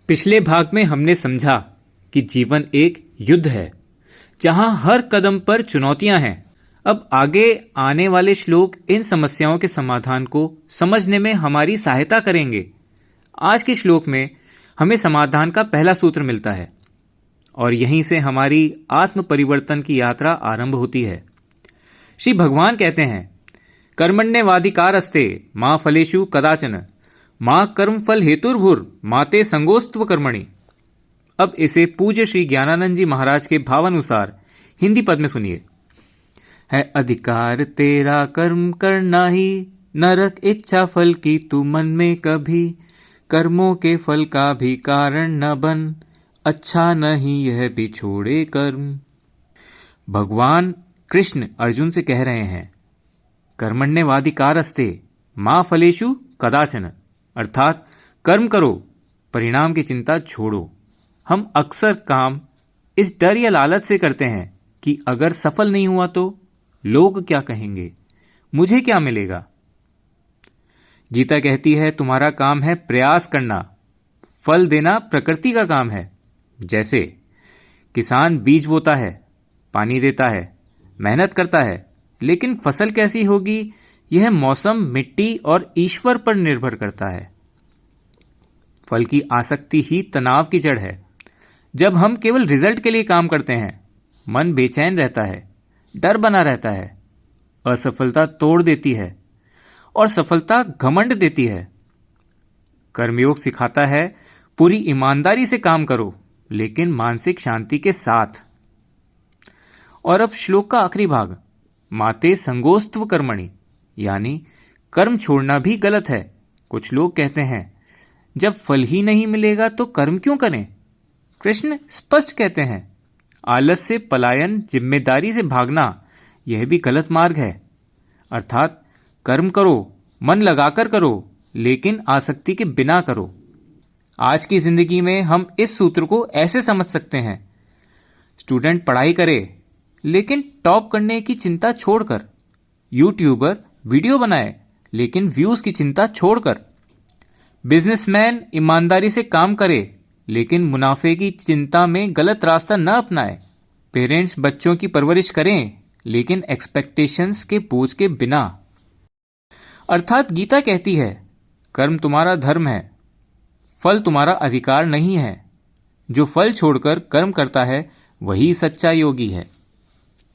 पिछले भाग में हमने समझा कि जीवन एक युद्ध है जहां हर कदम पर चुनौतियां हैं। अब आगे आने वाले श्लोक इन समस्याओं के समाधान को समझने में हमारी सहायता करेंगे। आज के श्लोक में हमें समाधान का पहला सूत्र मिलता है और यहीं से हमारी आत्म परिवर्तन की यात्रा आरंभ होती है। श्री भगवान कहते हैं, कर्मण्येवाधिकारस्ते मां फलेषु कदाचन मां कर्म फल हेतुर्भुर माते संगोस्त्व कर्मणि। अब इसे पूज्य श्री ज्ञानानंद जी महाराज के भावानुसार हिंदी पद में सुनिए। है अधिकार तेरा कर्म करना ही, न रख इच्छा फल की तू मन में कभी, कर्मों के फल का भी कारण न बन, अच्छा नहीं यह भी छोड़े कर्म। भगवान कृष्ण अर्जुन से कह रहे हैं, कर्मण्येवाधिकारस्ते मां फलेषु कदाचन, अर्थात कर्म करो, परिणाम की चिंता छोड़ो। हम अक्सर काम इस डर या लालच से करते हैं कि अगर सफल नहीं हुआ तो लोग क्या कहेंगे, मुझे क्या मिलेगा। गीता कहती है, तुम्हारा काम है प्रयास करना, फल देना प्रकृति का काम है। जैसे किसान बीज बोता है, पानी देता है, मेहनत करता है, लेकिन फसल कैसी होगी यह मौसम, मिट्टी और ईश्वर पर निर्भर करता है। फल की आसक्ति ही तनाव की जड़ है। जब हम केवल रिजल्ट के लिए काम करते हैं, मन बेचैन रहता है, डर बना रहता है, असफलता तोड़ देती है और सफलता घमंड देती है। कर्मयोग सिखाता है, पूरी ईमानदारी से काम करो, लेकिन मानसिक शांति के साथ। और अब श्लोक का आखिरी भाग, माते संगोस्त्व कर्मणि, यानी कर्म छोड़ना भी गलत है। कुछ लोग कहते हैं, जब फल ही नहीं मिलेगा तो कर्म क्यों करें। कृष्ण स्पष्ट कहते हैं, आलस से पलायन, जिम्मेदारी से भागना, यह भी गलत मार्ग है। अर्थात कर्म करो, मन लगाकर करो, लेकिन आसक्ति के बिना करो। आज की जिंदगी में हम इस सूत्र को ऐसे समझ सकते हैं, स्टूडेंट पढ़ाई करे लेकिन टॉप करने की चिंता छोड़कर, यूट्यूबर वीडियो बनाए लेकिन व्यूज की चिंता छोड़कर, बिजनेसमैन ईमानदारी से काम करे लेकिन मुनाफे की चिंता में गलत रास्ता न अपनाए, पेरेंट्स बच्चों की परवरिश करें लेकिन एक्सपेक्टेशंस के बोझ के बिना। अर्थात गीता कहती है, कर्म तुम्हारा धर्म है, फल तुम्हारा अधिकार नहीं है। जो फल छोड़कर कर्म करता है वही सच्चा योगी है।